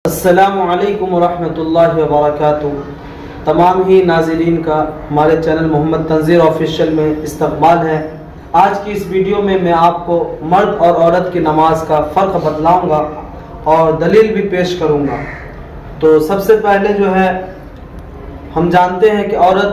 السلام علیکم ورحمۃ اللہ وبرکاتہ۔ تمام ہی ناظرین کا ہمارے چینل محمد تنظیر آفیشیل میں استقبال ہے۔ آج کی اس ویڈیو میں آپ کو مرد اور عورت کی نماز کا فرق بتلاؤں گا اور دلیل بھی پیش کروں گا۔ تو سب سے پہلے جو ہے ہم جانتے ہیں کہ عورت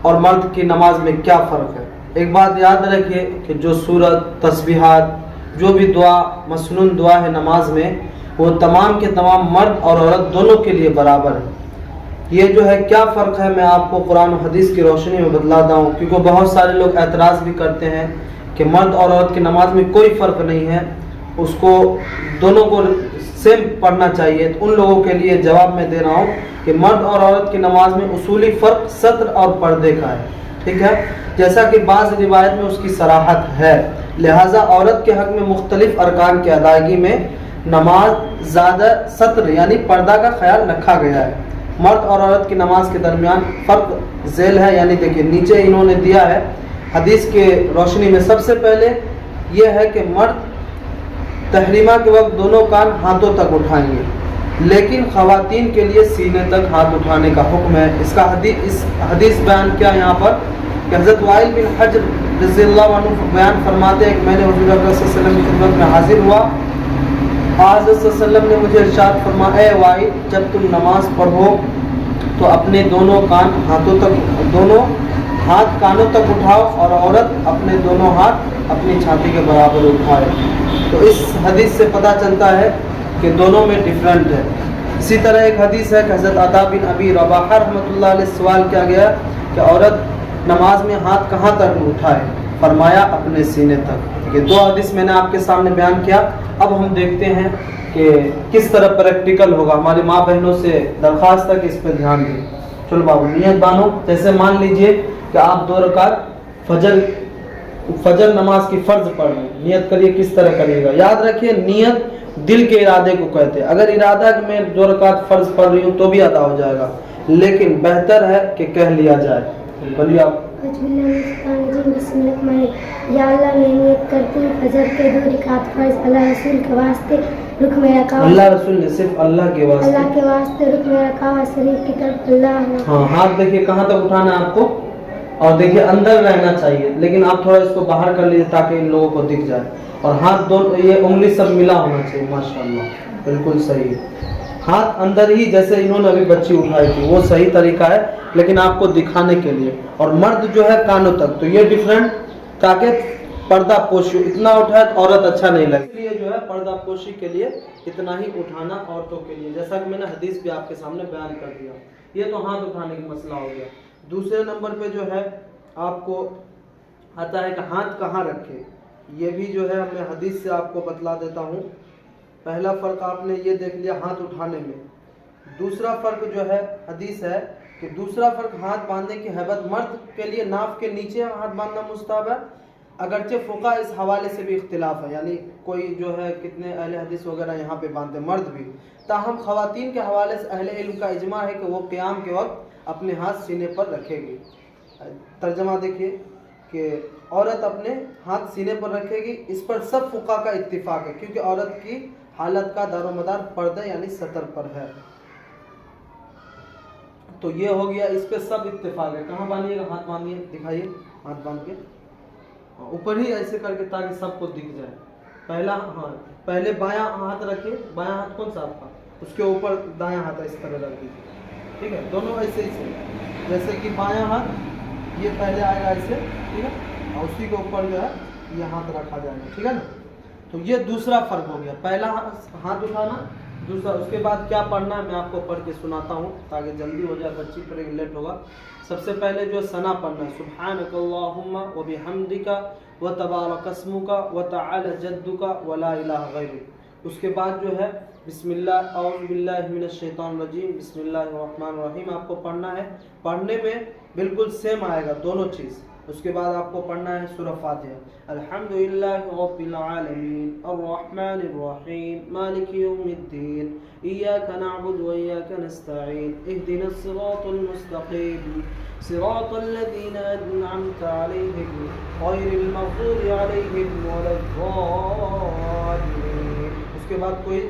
اور مرد کی نماز میں کیا فرق ہے۔ ایک بات یاد رکھیے کہ جو سورت، تسبیحات، جو بھی دعا، مسنون دعا ہے نماز میں، وہ تمام کے تمام مرد اور عورت دونوں کے لیے برابر ہے۔ یہ جو ہے کیا فرق ہے میں آپ کو قرآن و حدیث کی روشنی میں بتلاتا ہوں، کیونکہ بہت سارے لوگ اعتراض بھی کرتے ہیں کہ مرد اور عورت کی نماز میں کوئی فرق نہیں ہے، اس کو دونوں کو سیم پڑھنا چاہیے۔ تو ان لوگوں کے لیے جواب میں دے رہا ہوں کہ مرد اور عورت کی نماز میں اصولی فرق سطر اور پردے کا ہے، ٹھیک ہے، جیسا کہ بعض روایت میں اس کی صراحت ہے۔ لہٰذا عورت کے حق میں مختلف ارکان کی ادائیگی میں نماز زیادہ سطر یعنی پردہ کا خیال رکھا گیا ہے۔ مرد اور عورت کی نماز کے درمیان فرق ذیل ہے، یعنی دیکھیے نیچے انہوں نے دیا ہے حدیث کے روشنی میں۔ سب سے پہلے یہ ہے کہ مرد تحریمہ کے وقت دونوں کان ہاتھوں تک اٹھائیں گے، لیکن خواتین کے لیے سینے تک ہاتھ اٹھانے کا حکم ہے۔ اس حدیث بیان کیا یہاں پر کہ حضرت وائل بن حجر رضی اللہ عنہ بیان فرماتے ہیں کہ میں نے حضور اکرم صلی اللہ علیہ وسلم کی خدمت میں حاضر ہوا، آج صلی اللہ علیہ وسلم نے مجھے ارشاد فرمایا، اے وائل، جب تم نماز پڑھو تو اپنے دونوں ہاتھ کانوں تک اٹھاؤ، اور عورت اپنے دونوں ہاتھ اپنی چھاتی کے برابر اٹھائے۔ تو اس حدیث سے پتہ چلتا ہے کہ دونوں میں ڈفرینٹ ہے۔ اسی طرح ایک حدیث ہے کہ حضرت عطا بن ابی رباح رحمۃ اللہ علیہ سوال کیا گیا کہ عورت نماز میں ہاتھ کہاں تک اٹھائے؟ فرمایا اپنے سینے تک۔ یہ دو حدیث میں نے آپ کے سامنے بیان کیا۔ اب ہم دیکھتے ہیں کہ کس طرح پریکٹیکل ہوگا۔ ہماری ماں بہنوں سے درخواست ہے کہ اس پہ دھیان دیں۔ چلو بابو نیت بانو۔ جیسے مان لیجئے کہ آپ 2 رکعت فجر نماز کی فرض پڑھ لیں، نیت کریے، کس طرح کریے گا؟ یاد رکھیے نیت دل کے ارادے کو کہتے ہیں۔ اگر ارادہ کہ میں 2 رکعت فرض پڑھ رہی ہوں تو بھی ادا ہو جائے گا، لیکن بہتر ہے کہ کہہ لیا جائے۔ بولیے آپ۔ بسم اللہ، یا اللہ میں نیت کرتی ہوں فجر کے 2 رکعت فرض اللہ رسول کے واسطے رکھ میں رکھا، اللہ رسول نے صرف اللہ کے واسطے رکھ میں رکھا شریف کی طرف اللہ۔ ہاں، ہاتھ دیکھیے کہاں تک اٹھانا ہے آپ کو، اور دیکھیے اندر رہنا چاہیے، لیکن آپ تھوڑا اس کو باہر کر لیجیے تاکہ ان لوگوں کو دکھ جائے، اور ہاتھ دونوں یہ انگلی سب ملا ہونا چاہیے۔ ماشاءاللہ، بالکل صحیح ہے۔ ہاتھ اندر ہی جیسے انہوں نے ابھی بچی اٹھائی تھی وہ صحیح طریقہ ہے، لیکن آپ کو دکھانے کے لیے۔ اور مرد جو ہے کانوں تک، تو یہ ڈفرینٹ تاکہ پردہ پوشی اتنا اٹھائے تو عورت اچھا نہیں لگے، اس لیے جو ہے پردہ پوشی کے لیے اتنا ہی اٹھانا عورتوں کے لیے، جیسا کہ میں نے حدیث بھی آپ کے سامنے بیان کر دیا۔ یہ تو ہاتھ اٹھانے کا مسئلہ ہو گیا۔ دوسرے نمبر پہ جو ہے آپ کو آتا ہے کہ ہاتھ کہاں رکھے۔ یہ بھی جو ہے میں حدیث سے آپ کو بتلا دیتا ہوں۔ پہلا فرق آپ نے یہ دیکھ لیا ہاتھ اٹھانے میں۔ دوسرا فرق جو ہے حدیث ہے کہ دوسرا فرق ہاتھ باندھنے کی حیبت۔ مرد کے لیے ناف کے نیچے ہاتھ باندھنا مستحب ہے، اگرچہ فقہاء اس حوالے سے بھی اختلاف ہے، یعنی کوئی جو ہے کتنے اہل حدیث وغیرہ یہاں پہ باندھتے، مرد بھی۔ تاہم خواتین کے حوالے سے اہل علم کا اجماع ہے کہ وہ قیام کے وقت اپنے ہاتھ سینے پر رکھے گی۔ ترجمہ دیکھیے کہ عورت اپنے ہاتھ سینے پر رکھے گی، اس پر سب فقہاء کا اتفاق ہے، کیونکہ عورت کی حالت کا دار و مدار پردہ یعنی سطر پر ہے۔ تو یہ ہو گیا، اس پہ سب اتفاق ہے۔ کہاں باندھیے گا؟ ہاتھ باندھیے، دکھائیے ہاتھ باندھ کے اوپر ہی ایسے کر کے تاکہ سب کو دکھ جائے۔ پہلے بایاں ہاتھ رکھیے، بایاں ہاتھ کون سا آپ کا، اس کے اوپر دایاں ہاتھ اس طرح رکھ دیجیے، ٹھیک ہے، دونوں ایسے ہی، جیسے کہ بایاں ہاتھ یہ پہلے آئے گا ایسے، ٹھیک ہے، اور اسی کے اوپر جو ہے یہ ہاتھ رکھا جائے گا، ٹھیک ہے نا۔ تو یہ دوسرا فرق ہو گیا، پہلا ہاتھ اٹھانا، دوسرا اس کے بعد کیا پڑھنا ہے میں آپ کو پڑھ کے سناتا ہوں تاکہ جلدی ہو جائے، بچی پڑھے گی لیٹ ہوگا۔ سب سے پہلے جو ثنا پڑھنا ہے، سبحانک اللہم وبحمدک وتبارک اسمک وتعالی جدک ولا الہ غیرک۔ اس کے بعد جو ہے بسم اللہ، اعوذ باللہ من الشیطان الرجیم، بسم اللہ الرحمن الرحیم آپ کو پڑھنا ہے۔ پڑھنے میں بالکل سیم آئے گا دونوں چیز۔ اس کے بعد آپ کو پڑھنا ہے سورہ فاتحہ، الحمدللہ رب العالمین الرحمن الرحیم مالک یوم الدین ایاک نعبد و ایاک نستعین اہدنا الصراط المستقیم صراط الذین انعمت علیہم غیر المغضوب علیہم ولا الضالین۔ اس کے بعد کوئی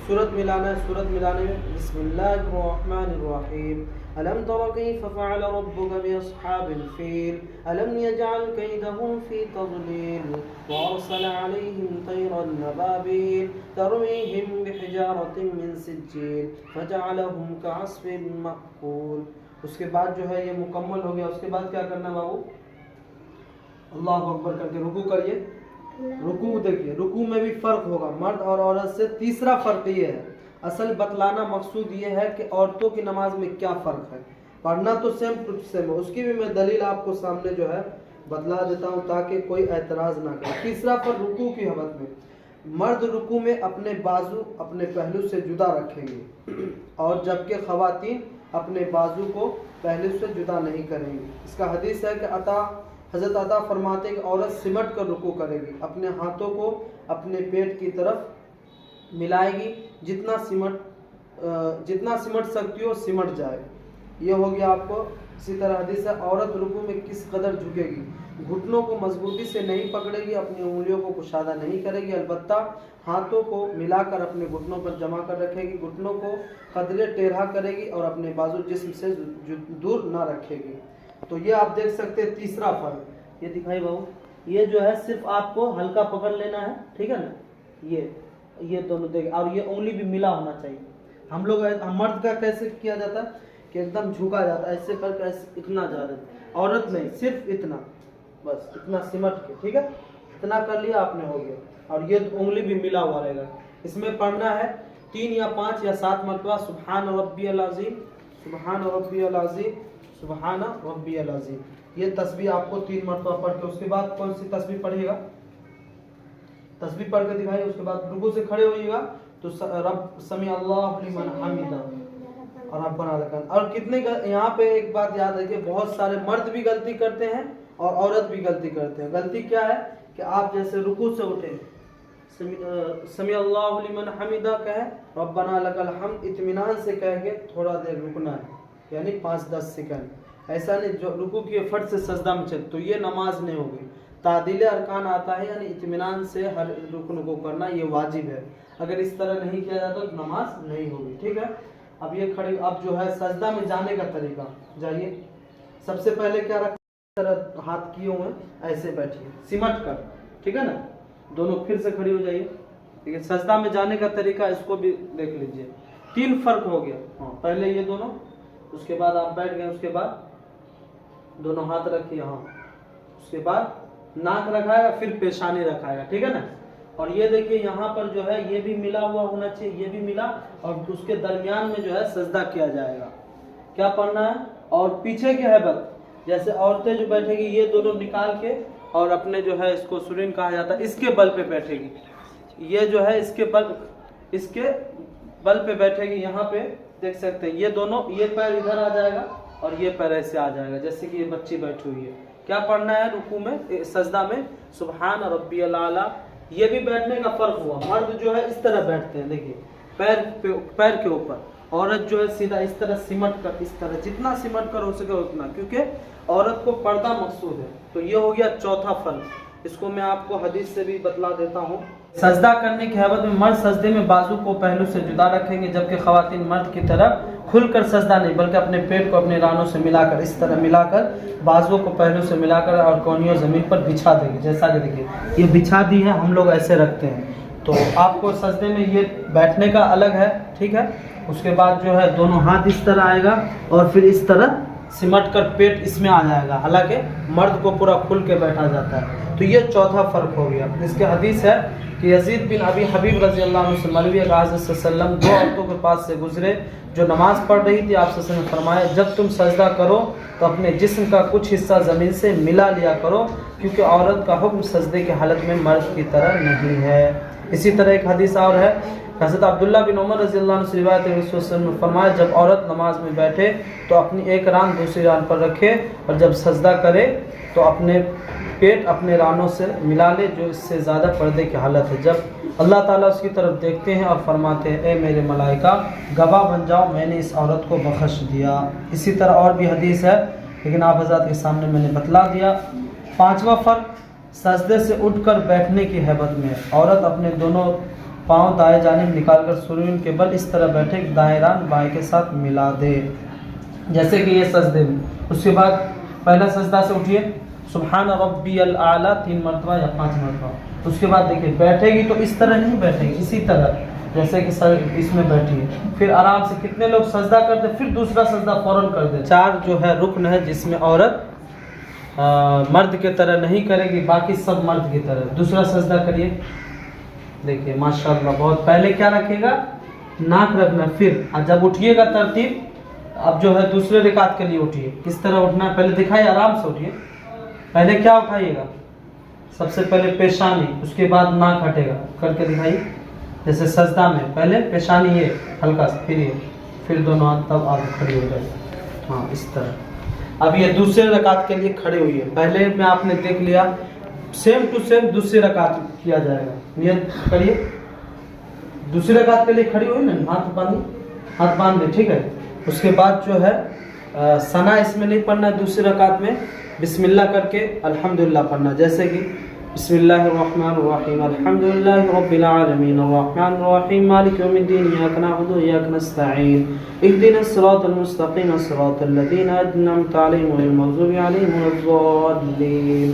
सूरत मिलाना है। सूरत मिलाने में बिस्मिल्लाहिर्रहमानिर्रहीम अलम तरा कैफ फ़अल रब्बुका बिअस्हाबिल फील अलम यजअल कैदहुम फी तज़लील व अरसल अलैहिम तयरन नबाबिल तरमीहिम बिहिजारतिन मिन सिज्जील फजअलहुम कअस्फिन मअकूल। उसके बाद जो है ये मुकम्मल हो गया। उसके बाद क्या करना बाबू, अल्लाह अकबर करके रुकू करिए। रुकू देखिए, रुकू में भी फर्क होगा मर्द और औरत से। तीसरा फर्क ये है, असल बतलाना मकसूद ये है कि औरतों की नमाज में क्या फ़र्क है। पढ़ना तो सेम टू सेम है, उसकी भी मैं दलील आपको सामने जो है बतला देता हूँ ताकि कोई एतराज़ ना करे। तीसरा फर्क रुकू की हालत में, मर्द रुकू में अपने बाजू अपने पहलू से जुदा रखेंगे और जबकि ख़वातीन अपने बाजू को पहलू से जुदा नहीं करेंगी। इसका हदीस है कि हज़रत अता फरमाते कि औरत सिमट कर रुकू करेगी, अपने हाथों को अपने पेट की तरफ मिलाएगी, जितना सिमट सकती हो सिमट जाए। ये हो गया आपको। इसी तरह हदीस है, औरत रुकू में किस कदर झुकेगी, घुटनों को मजबूती से नहीं पकड़ेगी, अपनी उंगलियों को कुशादा नहीं करेगी, अलबत्ता हाथों को मिलाकर अपने घुटनों पर जमा कर रखेगी, घुटनों को कदरे टेढ़ा करेगी और अपने बाजू जिस्म से दूर ना रखेगी। तो ये आप देख सकते हैं तीसरा फर्क। ये दिखाई बाबू, ये जो है सिर्फ आपको हल्का पकड़ लेना है, ठीक है ना। ये दोनों देख, और ये उंगली भी मिला होना चाहिए। हम लोग मर्द का कैसे किया जाता है कि एकदम झुका जाता है, ऐसे करके ऐसे इतना जा रहा है। औरत नहीं, सिर्फ इतना, बस इतना सिमट के, ठीक है, इतना कर लिया आपने, हो गया। और ये उंगली भी मिला हुआ रहेगा। इसमें पढ़ना है 3 या 5 या 7 मरतबा सुब्हान रब्बियल अज़ीम, सुब्हान रब्बियल अज़ीम, सुब्हान रब्बियल अज़ीम। ये तस्बीह आपको 3 मरतबा पढ़ के, उसके बाद कौन सी तस्बीह पढ़िएगा, तस्बीह पढ़ के दिखाइए। उसके बाद रुकू से खड़े होइएगा तो रब समी अल्लाहु लिमन हमिदा और रब्बना लकल। और कितने यहाँ पे एक बात याद रखिए, बहुत सारे मर्द भी गलती करते हैं और औरत भी गलती करते हैं। गलती क्या है कि आप जैसे रुकू से उठे, समी अल्लाहु लिमन हमिदा कहे, रब्बना लकल हम्द इत्मीनान से कह के थोड़ा देर रुकना है, यानी 5-10 सेकंड। ऐसा नहीं जो रुकू किए फट से सजदा में चल, तो ये नमाज नहीं होगी। तादील अरकान आता है, यानी इत्मीनान से हर रुकन को करना, ये वाजिब है। अगर इस तरह नहीं किया जाता तो नमाज नहीं होगी, ठीक है। अब ये खड़ी, अब जो है सजदा में जाने का तरीका, जाइए। सबसे पहले क्या रख, हाथ किए हुए ऐसे बैठिए सिमट कर, ठीक है ना। दोनों फिर से खड़ी हो जाइए, ठीक है। सजदा में जाने का तरीका इसको भी देख लीजिए। 3 फर्क हो गया। हाँ, पहले ये दोनों, उसके बाद आप बैठ गए, उसके बाद दोनों हाथ रखिए, हाँ, उसके बाद नाक रखाएगा, फिर पेशानी रखाएगा, ठीक है ना। और ये देखिए यहाँ पर जो है ये भी मिला हुआ होना चाहिए, ये भी मिला, और उसके दरमियान में जो है सजदा किया जाएगा। क्या पढ़ना है, और पीछे की हैबत, जैसे औरतें जो बैठेगी ये दोनों निकाल के और अपने जो है इसको सुरीन कहा जाता है, इसके बल पे बैठेगी। ये जो है इसके बल पे बैठेगी, यहाँ पे देख सकते हैं। ये दोनों, ये पैर इधर आ जाएगा और ये पैर ऐसे आ जाएगा, जैसे कि ये बच्ची बैठी हुई है। क्या पढ़ना है रुकू में, सजदा में, सुब्हान रब्बियल आला। ये भी बैठने का फर्क हुआ। मर्द जो है इस तरह बैठते हैं, देखिए पैर के ऊपर, औरत जो है सीधा इस तरह सिमट कर, इस तरह जितना सिमट कर हो सके उतना, क्योंकि औरत को पर्दा मकसूद है। तो ये हो गया चौथा फर्क। इसको मैं आपको हदीस से भी बतला देता हूँ। सजदा करने की हैबत में मर्द सजदे में बाजू को पहलू से जुदा रखेंगे, जबकि ख़वातीन मर्द की तरह खुलकर सजदा नहीं बल्कि अपने पेट को अपने रानों से मिलाकर, इस तरह मिलाकर, बाजुओं को पहलू से मिलाकर और कोहनियों ज़मीन पर बिछा देंगे। जैसा कि देखिए ये बिछा दी है, हम लोग ऐसे रखते हैं। तो आपको सजदे में ये बैठने का अलग है, ठीक है। उसके बाद जो है दोनों हाथ इस तरह आएगा और फिर इस तरह सिमट कर पेट इसमें आ जाएगा, हालांकि मर्द को पूरा खुल के बैठा जाता है। तो ये चौथा फ़र्क हो गया। इसके हदीस है कि यजीद बिन अबी हबीब रज़ी अल्लाह अन्हु से मौलवी सल्लम 2 औरतों के पास से गुजरे जो नमाज पढ़ रही थी। आप सल्लम ने फरमाया, जब तुम सजदा करो तो अपने जिस्म का कुछ हिस्सा ज़मीन से मिला लिया करो, क्योंकि औरत का हुक्म सजदे की हालत में मर्द की तरह नहीं है। इसी तरह एक हदीस और है, हज़रत अब्दुल्ला बिन उमर रज़ी अल्लाह अन्हु से रिवायत है, रसूल ने फरमाया, जब औरत नमाज में बैठे तो अपनी एक रान दूसरी रान पर रखे, और जब सजदा करे तो अपने पेट अपने रानों से मिला ले, जो इससे ज़्यादा पर्दे की हालत है। जब अल्लाह ताला उसकी तरफ देखते हैं और फरमाते हैं, ए मेरे मलाइका गवाह बन जाओ, मैंने इस औरत को बख्श दिया। इसी तरह और भी हदीस है, लेकिन आप हज़रात के सामने मैंने बतला दिया। 5वां फ़र्क, सजदे से उठकर बैठने की हैबत में औरत अपने दोनों पाँव दाएं जानिब निकालकर सुरन के बल इस तरह बैठे कि दाएं रान बाएं के साथ मिला दे, जैसे कि ये सजदे में। उसके बाद पहला सजदा से उठिए, सुबहान रब्बियल आला 3 मरतबा या 5 मरतबा। उसके बाद देखिए बैठेगी तो इस तरह नहीं बैठेगी, इसी तरह जैसे कि सर इसमें बैठी है। फिर आराम से, कितने लोग सजदा करते फिर दूसरा सजदा फौरन कर दे। 4 जो है रुकन है जिसमें औरत मर्द के तरह नहीं करेगी, बाकी सब मर्द की तरह। दूसरा सजदा करिए, देखिए माशाअल्लाह। बहुत पहले क्या रखेगा, नाक रखना। फिर जब उठिएगा तरतीब, अब जो है दूसरे रकात के लिए उठिए। किस तरह उठना है पहले दिखाइए, आराम से उठिए। पहले क्या उठाइएगा, सबसे पहले पेशानी, उसके बाद नाक हटेगा, करके दिखाइए। जैसे सजदा में पहले पेशानी ये हल्का सा, फिर ये, फिर दोनों हाथ, तब आप खड़े हो जाएगा। हाँ इस तरह। अब ये दूसरे रकात के लिए खड़े हुई है। पहले में आपने देख लिया, सेम टू सेम दूसरी रकात किया जाएगा। नियत करिए, दूसरी रकात के लिए खड़ी हुई ना, हाथ बांध दे, ठीक है। उसके बाद जो है सना इसमें नहीं पढ़ना है। दूसरी रकात में बिस्मिल्लाह करके अल्हम्दुलिल्लाह पढ़ना, जैसे कि बिस्मिल्लाहिर्रहमानिर्रहीम अल्हम्दुलिल्लाहि रब्बिल आलमीन अर्रहमानिर्रहीम मालिकि यौमिद्दीन इय्याका नअबुदु व इय्याका नस्तईन इहदिनस सिरातल मुस्तकीम सिरातल लज़ीना अनअमता अलैहिम गैरिल मग़ज़ूबि अलैहिम वलद्दाल्लीन।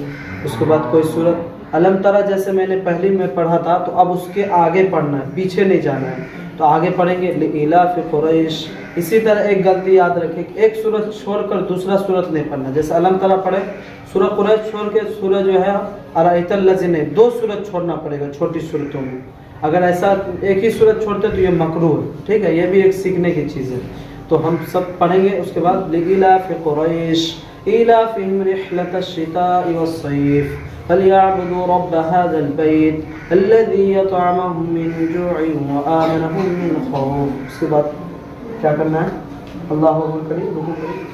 उसके बाद कोई सूरत अलम तरा जैसे मैंने पहले में पढ़ा था, तो अब उसके आगे पढ़ना है, पीछे नहीं जाना है। तो आगे पढ़ेंगे इलाफ़ कुरैश। इसी तरह एक गलती याद रखें कि एक सूरत छोड़कर दूसरा सूरत नहीं पढ़ना। जैसे अलम तरा पढ़े, सूरह कुरैश छोड़ के सूरह जो है अराइतल लज़ीना, 2 सूरत छोड़ना पड़ेगा छोटी सूरतों में। अगर ऐसा एक ही सूरत छोड़ते तो ये मकरूह है, ठीक है। ये भी एक सीखने की चीज़ है। तो हम सब पढ़ेंगे। उसके बाद इलाफ़ कुरैश इलाफ़िहिम रिहलतश शिताइ वस्सैफ फलियअबुदू रब्ब हाज़ल बैत अल्लज़ी अतअमहुम मिन जूइन व आमनहुम मिन खौफ। उसके बाद क्या करना है, अल्लाहु अकबर करिए, रुकू करिए,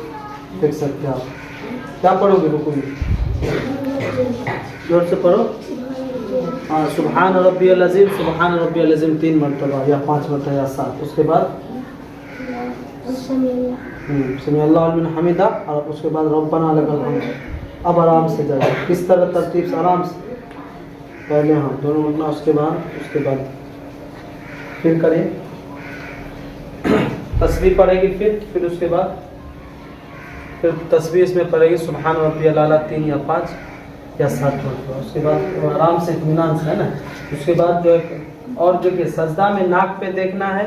देख सकते हैं आप। क्या पढ़ोगे रुकू में, जोर से पढ़ो। हाँ, सुबहान रब्बियल अज़ीम, सुबहान रब्बियल अज़ीम 3 मरतबा या 5 मरतबा या 7। उसके बाद समी अल्लाहु लिमन हमिदा, और उसके बाद रब्बना लकल हम्द। अब आराम से जाइए, किस तरह तरतीब से, आराम से पहले हाँ दोनों रुकना, उसके बाद फिर करिए, तस्बीह पढ़ेगी, फिर उसके बाद फिर तस्बीह इसमें पढ़ेगी सुबहान रब्बियल आला 3 या 5 या 7 मरतबा। उसके बाद आराम से इत्मीनान से, है ना। उसके बाद जो है, और जो कि सजदा में नाक पे देखना है,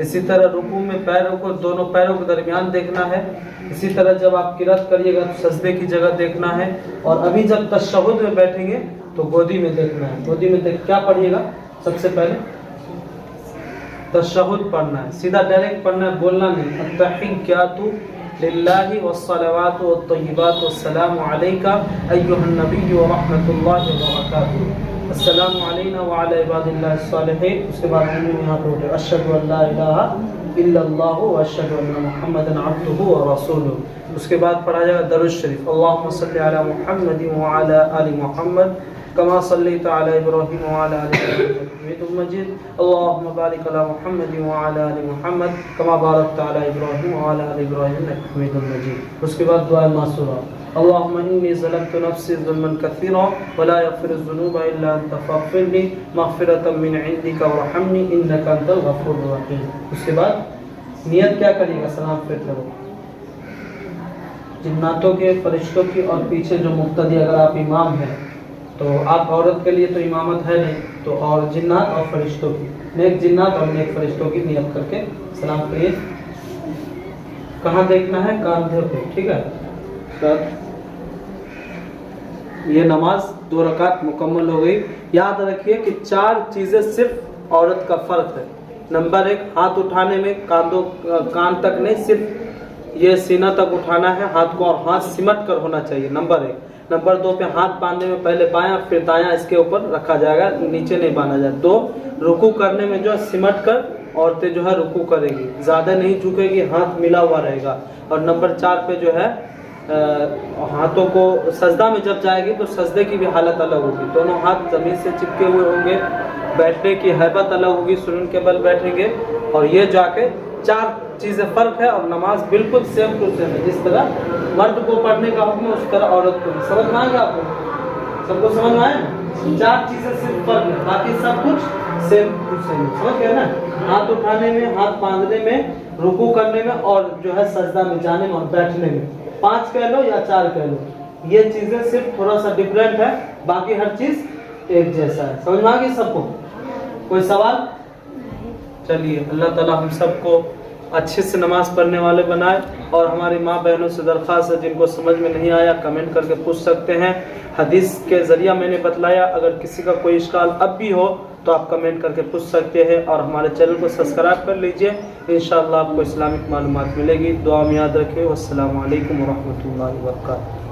इसी तरह रुकू में पैरों को, दोनों पैरों के दरमियान देखना है। इसी तरह जब आप किरात करिएगा तो सजदे की जगह देखना है। और अभी जब तशहुद में बैठेंगे तो गोदी में देखना है। गोदी में देख क्या पढ़िएगा, सबसे पहले तशहुद पढ़ना है, सीधा डायरेक्ट पढ़ना है, बोलना नहीं। अत्तहिय्यातु लिल्लाहि वस्सलावातु वत्तय्यिबातु वस्सलामु अलैका अय्युहन नबिय्यु व रहमतुल्लाहि व बरकातुहू अस्सलामु अलैना व अला इबादिल्लाहिस सालिहीन। उसके बाद हम यहाँ पे उठे, अशहदु अल्ला इलाहा इल्लल्लाहु व अशहदु अन्ना मुहम्मदन अब्दुहु व रसूलुहु। उसके बाद पढ़ा जाएगा दरूद शरीफ, अल्लाहुम्मा सल्लि अला मुहम्मदिन व अला आलि मुहम्मद कमा सल्लैता अला इब्राहीम व अला आलि इब्राहीम इन्नका हमीदुम मजीद। अल्लाहुम्मा बारिक अला मुहम्मदिन व अला आलि मुहम्मद कमा बारकता अला इब्राहीम व अला आलि इब्राहीम इन्नका हमीदुम मजीद। उसके बाद दुआ मासूरा, अल्लाहुम्मा इन्नी ज़लमतु नफ्सी ज़ुल्मन कसीरा व ला यग़फ़िरु ज़ुनूबा इल्ला अंता फ़ग़फ़िरली मग़फ़िरतम मिन इंदिका वरहमनी इन्नका अंतल गफ़ूरुर रहीम। उसके बाद नियत क्या करिएगा, सलाम फेरते वक्त जिन्नातों के, फरिश्तों की, और पीछे जो मुक़्तदी, अगर आप इमाम हैं तो आप औरत के लिए तो इमामत है नहीं, तो और जिन्नात और फरिश्तों की, नेक जिन्नात और नेक फरिश्तों की नियत करके सलाम करिए। कहाँ देखना है, कांधे पे, ठीक है। तो ये नमाज 2 रकात मुकम्मल हो गई। याद रखिए कि 4 चीज़ें सिर्फ औरत का फ़र्क है। नंबर 1, हाथ उठाने में कान तक नहीं, सिर्फ ये सीना तक उठाना है हाथ को, और हाथ सिमट कर होना चाहिए, नंबर 1। नंबर 2 पे हाथ बांधने में पहले बायां फिर दायां इसके ऊपर रखा जाएगा, नीचे नहीं बांधा जाए। 2, रुकू करने में जो है सिमट कर औरतें जो है रुकू करेगी, ज़्यादा नहीं झुकेगी, हाथ मिला हुआ रहेगा। और नंबर 4 पे जो है हाथों को सजदा में जब जाएगी तो सजदे की भी हालत अलग होगी, दोनों हाथ ज़मीन से चिपके हुए होंगे, बैठने की हैबत अलग होगी, सुरन के बल बैठेंगे। और ये जाके 4 चीज़ें फ़र्क है, और नमाज बिल्कुल सेम टू सेम है। जिस तरह मर्द को पढ़ने का हुक्म है उस तरह औरत को। समझ में आएगा आपको, सबको समझ में आए? 4 चीजें सिर्फ फर्क है, बाकी सब कुछ सेम टू सेम। समझ गए ना? हाथ उठाने में, हाथ बांधने में, रुकू करने में और जो है सजदा में जाने में और बैठने में, 5 कह लो या 4 कह लो, ये चीजें सिर्फ थोड़ा सा डिफरेंट है, बाकी हर चीज एक जैसा है। समझ में आ गई सबको? कोई सवाल? चलिए, अल्लाह ताला हम सबको अच्छे से नमाज पढ़ने वाले बनाए। और हमारी माँ बहनों से दरख्वास्त है, जिनको समझ में नहीं आया कमेंट करके पूछ सकते हैं। हदीस के ज़रिया मैंने बतलाया, अगर किसी का कोई इश्काल अब भी हो तो आप कमेंट करके पूछ सकते हैं। और हमारे चैनल को सब्सक्राइब कर लीजिए, इंशाअल्लाह आपको इस्लामिक मालूमात मिलेगी। दुआ में याद रखें। वस्सलामु अलैकुम व रहमतुल्लाहि व बरकातुहू।